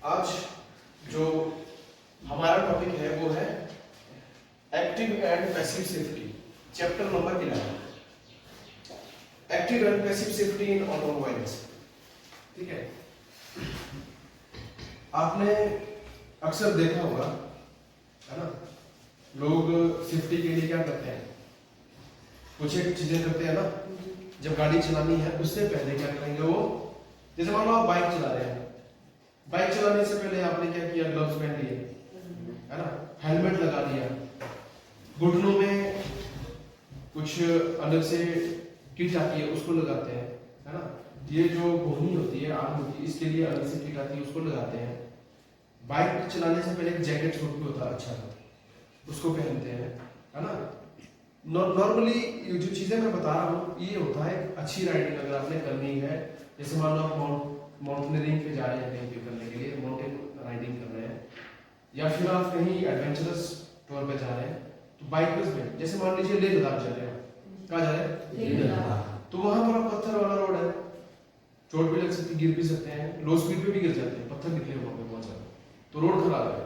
आज जो हमारा टॉपिक है वो है active and passive safety, chapter number 11, active and passive safety in automobiles. ठीक है, आपने अक्सर देखा होगा, है ना, लोग सेफ्टी के लिए क्या करते हैं, कुछ एक चीजें करते हैं ना। जब गाड़ी चलानी है उससे पहले क्या करेंगे वो, जैसे मान लो आप बाइक चला रहे हैं, बाइक चलाने से पहले आपने क्या किया, ग्लव्स पहन लिए, है ना, हेलमेट लगा लिया, घुटनों में कुछ अलग से किट आती है उसको लगाते हैं, है ना, ये जो घोनी होती है, आग होती है, इसके लिए अलग से किट आती है उसको लगाते हैं। बाइक चलाने से पहले एक जैकेट सूट भी होता है अच्छा, उसको पहनते हैं, है ना। नॉर्मली ये जो चीजें मैं बता रहा हूँ ये होता है अच्छी राइडिंग अगर आपने करनी है। जैसे मान लो आप माउंटेनियरिंग पे जा रहे हैं कहीं पे करने के लिए, माउंटेन राइडिंग कर रहे हैं, या फिर आप कहीं एडवेंचरस टूर पे जा रहे हैं, तो बाइकर्स में जैसे मान लीजिए लेह लद्दाख जा रहे हैं, कहाँ जा रहे हैं, लेह लद्दाख, तो वहां पर आप पत्थर वाला रोड है, चोट भी लग सकती, गिर भी सकते हैं, लो स्पीड पे भी गिर जाते हैं, पत्थर निकले वहां पे बहुत ज्यादा, तो रोड खराब है।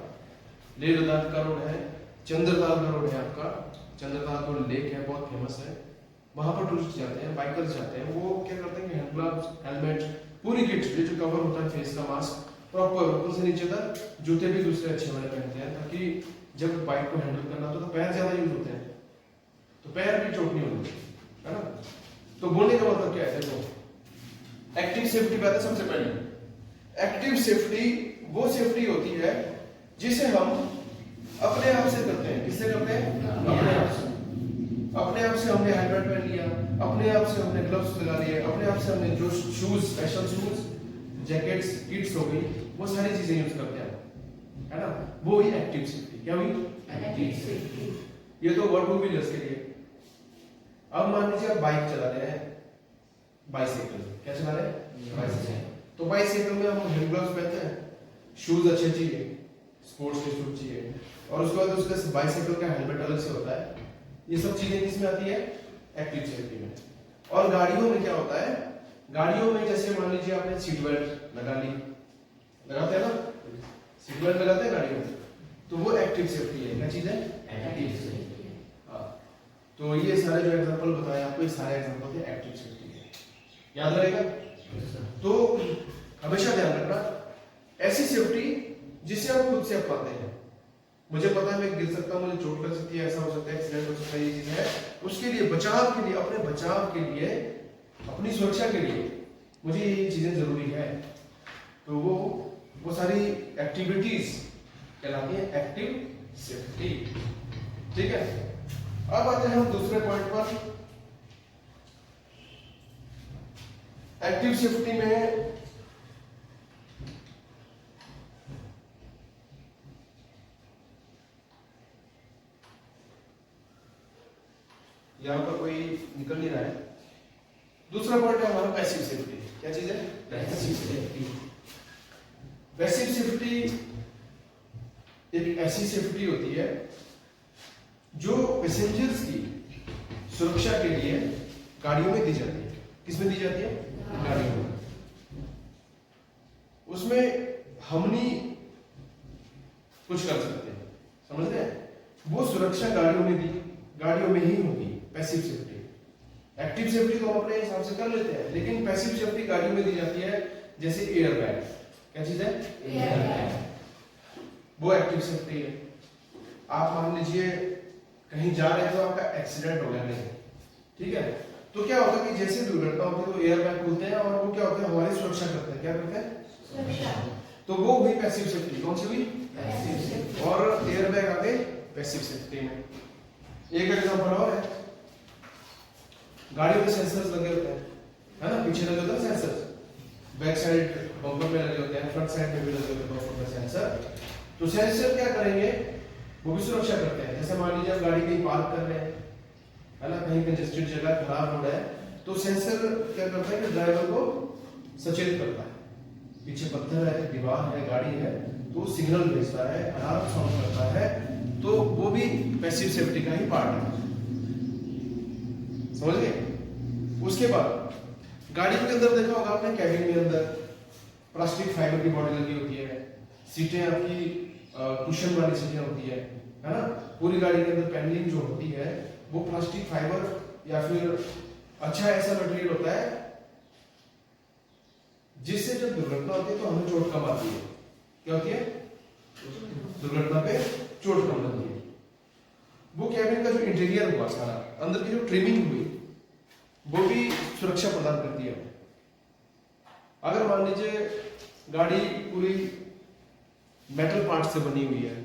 लेह लद्दाख का रोड है, चंद्रताल का रोड है आपका, चंद्रताल जो लेक है बहुत फेमस है, वहां पर टूरिस्ट जाते हैं, बाइकर्स जाते हैं, वो क्या करते हैं कि हैंड ग्लव्स, हेलमेट, पूरी किट, जो कवर होता है फेस का, मास्क प्रॉपर ऊपर से नीचे तक, जूते भी दूसरे अच्छे वाले पहनते हैं, ताकि जब बाइक को हैंडल करना तो पैर ज्यादा यूज होते हैं, तो पैर भी चोट नहीं होती, है ना। तो बोलने का मतलब क्या है, देखो एक्टिव सेफ्टी बात है। सबसे पहले एक्टिव सेफ्टी वो सेफ्टी होती है जिसे हम अपने आप से करते हैं। किससे करते हैं? अपने आप से। अपने आप से हमने हेलमेट पहन लिया, अपने आप से हमने ग्लव्स लगा लिए, अपने आप से हमने जो shoes, special shoes, jackets, kits हो गई, वो सारी चीजें यूज करते हैं, है ना, वो ही एक्टिव सेफ्टी। क्या हुई? Active safety. ये तो वर्ड टू व्हीलर्स के लिए। अब मान लीजिए आप बाइक चला रहे हैं, बाइसाइकिल, क्या चला रहे हैं? बाइसाइकिल। तो बाइसाइकिल में हम हैंड ग्लव्स पहनते हैं, शूज अच्छे चाहिए, स्पोर्ट्स के शूज चाहिए, और उसके बाद उसका बाइसाइकिल का हेलमेट अलग से होता है। ये सब चीजें किसमें आती है? एक्टिव सेफ्टी में। और गाड़ियों में क्या होता है? गाड़ियों में जैसे मान लीजिए आपने सीट बेल्ट लगा ली, लगाते हैं ना, सीट बेल्ट लगाते हैं गाड़ियों में, तो वो एक्टिव सेफ्टी है। क्या चीज है? Active safety. हाँ, तो ये सारे जो एग्जांपल बताए आपको, ये सारे एग्जांपल थे एक्टिव सेफ्टी के, याद रहेगा। तो हमेशा ध्यान रखना, ऐसी सेफ्टी जिसे आप खुद से अपनाते हैं। मुझे पता है मैं गिर सकता हूं, मुझे चोट लग सकती है, ऐसा हो सकता है, एक्सीडेंट हो सकता है, ये चीज है, उसके लिए बचाव के लिए, अपने बचाव के लिए, अपनी सुरक्षा के लिए मुझे ये चीजें जरूरी है। तो वो सारी एक्टिविटीज कहलाती है एक्टिव सेफ्टी। ठीक है, अब आते हैं हम दूसरे पॉइंट पर। एक्टिव सेफ्टी में यहां पर कोई निकल नहीं रहा है। दूसरा पॉइंट है हमारा पैसिव सेफ्टी। क्या चीज है? Passive safety. पैसिव सेफ्टी एक ऐसी सेफ्टी होती है जो पैसेंजर्स की सुरक्षा के लिए गाड़ियों में दी जाती है। किसमें दी जाती है? गाड़ियों में। उसमें हम नहीं कुछ कर सकते, समझ रहे हैं? वो सुरक्षा गाड़ियों में ही होगी। Passive safety. एक्टिव सेफ्टी तो हम अपने हिसाब से कर लेते हैं, लेकिन पैसिव सेफ्टी गाड़ियों में दी जाती है, जैसे एयर बैग। क्या चीज है? Air bag. वो एक्टिव सेफ्टी है। आप मान लीजिए कहीं जा रहे हैं तो आपका एक्सीडेंट हो गया नहीं, ठीक है, तो क्या होता है कि जैसे दुर्घटना होती है तो एयर बैग खुलते हैं, और वो क्या होता है, हमारी सुरक्षा करते हैं। क्या करते हैं? सुरक्षा। तो वो हुई पैसिव सेफ्टी। कौन सी हुई? Passive safety. और एयर बैग आगे पैसिव सेफ्टी में। एक एग्जांपल और है, गाड़ियों में सेंसर्स लगे होते हैं, है ना, पीछे लगे होते हैं सेंसर्स, बैक साइड बम्पर में लगे होते हैं, फ्रंट साइड में भी लगे होते हैं बम्पर में सेंसर। तो सेंसर क्या करेंगे? वो भी सुरक्षा करते हैं। जैसे मान लीजिए आप गाड़ी कहीं पार्क कर रहे हैं, है ना, कहीं कंजेस्टेड जगह, खराब रोड है, तो सेंसर क्या करता है कि ड्राइवर को सचेत करता है। पीछे पत्थर है, दीवार है, गाड़ी है, तो सिग्नल भेजता है, अलार्म साउंड करता है, तो वो भी पैसिव सेफ्टी का ही पार्ट है। समझ गए? उसके बाद गाड़ी के अंदर देखा होगा आपने, कैबिन के अंदर प्लास्टिक फाइबर की बॉडी लगी होती है, सीटें आपकी कुशन वाली सीटें होती है ना। पूरी गाड़ी के अंदर पैनलिंग जो होती है वो प्लास्टिक फाइबर या फिर अच्छा ऐसा मटेरियल होता है जिससे जब दुर्घटना होती है तो हमें चोट कम आती है। क्या होती है? दुर्घटना पे चोट कम लगती है। वो कैबिन का जो इंटीरियर हुआ सारा, अंदर की जो ट्रिमिंग हुई, वो भी सुरक्षा प्रदान करती है। अगर मान लीजिए गाड़ी पूरी मेटल पार्ट से बनी हुई है,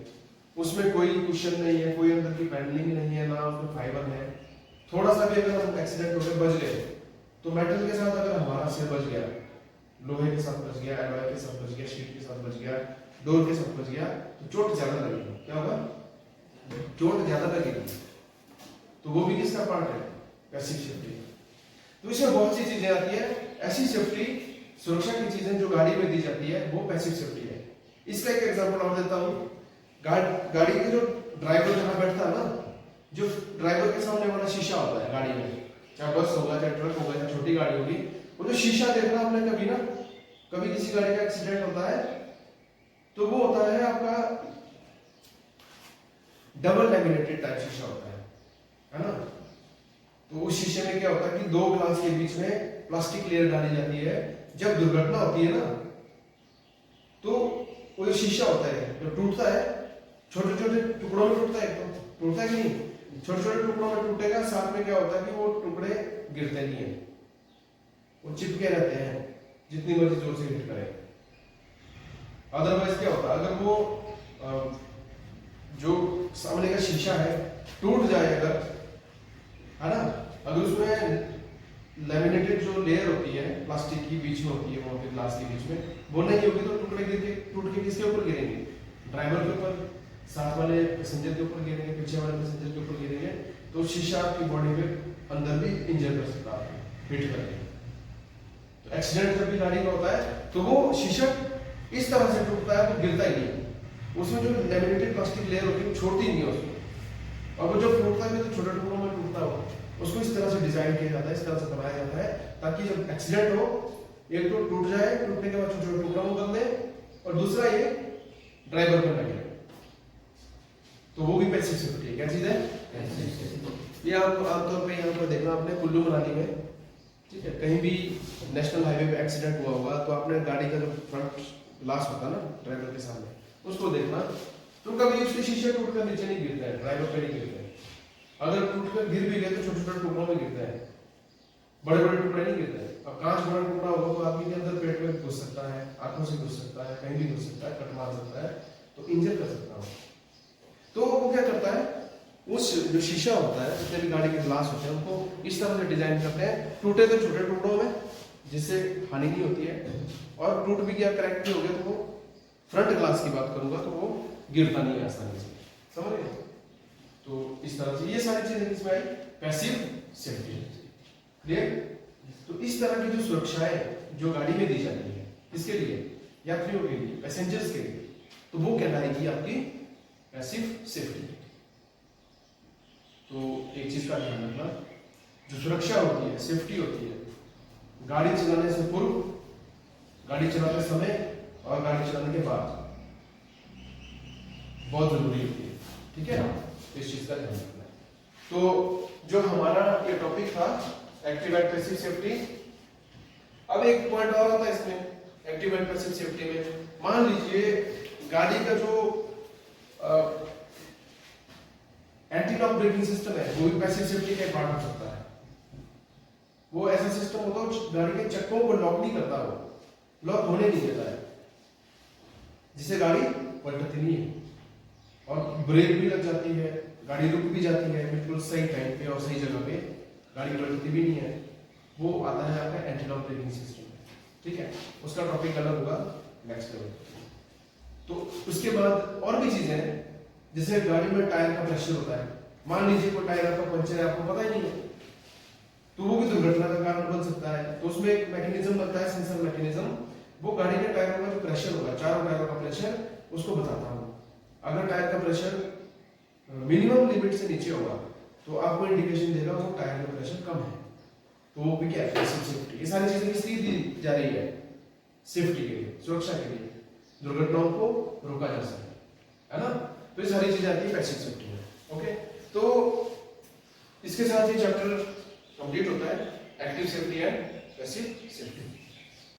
उसमें कोई कुशन नहीं है, कोई अंदर की पैनलिंग नहीं है, ना उसमें फाइबर है, थोड़ा सा भी अगर हम एक्सीडेंट होकर बच गए तो मेटल के साथ अगर हमारा सिर बच गया, लोहे के साथ बच गया, एलॉय के साथ बच गया, शीट के साथ बच गया, डोर के साथ बच गया, तो चोट ज्यादा लगेगी। क्या होगा? चोट ज्यादा लगेगी। तो वो भी किसका पार्ट है? Passive safety. तो इसमें बहुत सी चीजें आती है। ऐसी सेफ्टी, सुरक्षा की चीजें जो गाड़ी में दी जाती है वो पैसिव सेफ्टी है। इसका एक एग्जांपल और देता हूं। गाड़ी के जो ड्राइवर जहां बैठता है ना, जो ड्राइवर के सामने वाला शीशा होता है गाड़ी में, चाहे बस होगा, चाहे ट्रक होगा, चाहे छोटी गाड़ी होगी, वो जो शीशा देखना आपने कभी ना, कभी किसी गाड़ी का एक्सीडेंट होता है तो वो होता है आपका डबल लैमिनेटेड टाइप शीशा होता है ना। तो उस शीशे में क्या होता है कि दो ग्लास के बीच में प्लास्टिक लेयर डाली जाती है। जब दुर्घटना होती है ना, तो वो जो शीशा होता है जो टूटता है, छोटे छोटे टुकड़ों में टूटता है, तो टूटता है कि नहीं? छोटे छोटे टुकड़ों में टूटेगा, साथ में क्या होता है कि वो टुकड़े गिरते नहीं है, वो चिपके रहते हैं जितनी मर्जी जोर से हिट करे। अदरवाइज क्या होता है, अगर वो जो सामने का शीशा है टूट जाए अगर, है ना, अगर उसमें लैमिनेटेड जो लेयर होती है प्लास्टिक की बीच में होती है, वहां पे ग्लास के बीच में, वो नहीं होगी तो टुकड़े गिर के टूट के किसके ऊपर गिरेंगे? ड्राइवर के ऊपर, साथ वाले पैसेंजर के ऊपर गिरेंगे, पीछे वाले पैसेंजर के ऊपर गिरेंगे। तो शीशा आपकी बॉडी में अंदर भी इंजर कर सकता है, हिट करके। तो एक्सीडेंट जब भी गाड़ी का होता है तो वो शीशा इस तरह से टूटता है, वो गिरता ही नहीं। उसमें जो लैमिनेटेड प्लास्टिक लेयर होती है वो छोड़ती नहीं है उसको, और वो जब टूटता है तो छोटे टुकड़ों में टूटता हो, उसको इस तरह से डिजाइन किया जाता है, इस तरह से बनाया जाता है ताकि जब एक्सीडेंट हो, एक तो टूट जाए, टूटने के बाद छोटे छोटे टुकड़ों में बदल दे, और दूसरा ये ड्राइवर पर लगे। तो वो भी पैसिव सेफ्टी है। क्या चीज है? ये आप आमतौर पे यहाँ पर देखना आपने कुल्लू मनाली में, ठीक है, कहीं भी नेशनल हाईवे पे एक्सीडेंट हुआ होगा तो आपने गाड़ी का जो फ्रंट ग्लास होता है ना ड्राइवर के सामने, उसको देखना, तो कभी उसके शीशे टूटकर नीचे नहीं गिरता है, ड्राइवर पे नहीं गिरता है। अगर टूटकर गिर भी गए तो छोटे छोटे टुकड़ों में गिरता है, बड़े बड़े टुकड़े नहीं गिरते हैं। अब कांच बड़ा टुकड़ा होगा तो आदमी के अंदर पेट में घुस सकता है, आंखों से घुस सकता है, कहीं भी घुस सकता है, कट मार सकता है, तो इंजर कर सकता है। तो वो क्या करता है, उस जो शीशा होता है, जितने भी गाड़ी के ग्लास होते हैं, उनको इस तरह से डिजाइन करते हैं, टूटे तो छोटे टुकड़ों में जिससे हानि नहीं होती है, और टूट भी गया, क्रैक भी हो गया, तो वो फ्रंट ग्लास की बात करूंगा तो वो गिरता नहीं है आसानी से। समझ रहे? तो इस तरह से ये सारी चीजें इसमें आई पैसिव सेफ्टी। क्लियर? तो इस तरह की जो सुरक्षाएं जो गाड़ी में दी जाती है, किसके लिए? यात्रियों के लिए, पैसेंजर्स के लिए, तो वो कहलाएगी आपकी पैसिव सेफ्टी। तो एक चीज का ध्यान रखना, जो सुरक्षा होती है, सेफ्टी होती है, गाड़ी चलाने से पूर्व, गाड़ी चलाते समय और गाड़ी चलाने के बाद बहुत जरूरी होती है। ठीक है ना? इस चीज का ध्यान रखना है। तो जो हमारा ये टॉपिक था एक्टिव एंड पैसिव सेफ्टी, अब एक पॉइंट और आता है इसमें एक्टिव एंड पैसिव सेफ्टी में। मान लीजिए गाड़ी का जो एंटी लॉक ब्रेकिंग सिस्टम है, वो भी पैसिव सेफ्टी का पार्ट हो सकता है। वो ऐसा सिस्टम होता है जो गाड़ी के चक्कों को लॉक नहीं करता, वो लॉक होने नहीं देता है, जिससे गाड़ी पलटती नहीं है और ब्रेक भी लग जाती है, गाड़ी रुक भी जाती है बिल्कुल सही टाइम पे और सही जगह पे, गाड़ी पलटती भी नहीं है। वो आता है आपका एंटी लॉक ब्रेकिंग सिस्टम। ठीक है, उसका टॉपिक अलग होगा नेक्स्ट लेवल। तो उसके बाद और भी चीजें हैं, जैसे गाड़ी में टायर का प्रेशर होता है। मान लीजिए कोई टायर आपका पंचर है, आपको पता ही नहीं है, तो वो भी दुर्घटना का कारण बन सकता है। तो उसमें एक मैकेनिज्म लगता है, सेंसर मैकेनिज्म, वो गाड़ी के टायरों का जो प्रेशर होगा, चारों टायरों का प्रेशर, उसको बताता हूँ। अगर टायर का प्रेशर मिनिमम लिमिट से नीचे होगा तो आपको इंडिकेशन देगा वो टायर का प्रेशर कम है, तो वो भी क्या है? Passive safety. ये सारी चीजें किस लिए दी जा रही है? सेफ्टी के लिए, सुरक्षा के लिए। दुर्घटनाओं को रोका जा सके, है ना। तो ये सारी चीजें आती है पैसिव सेफ्टी में। ओके, तो इसके साथ ही चैप्टर कंप्लीट होता है, active safety and passive safety.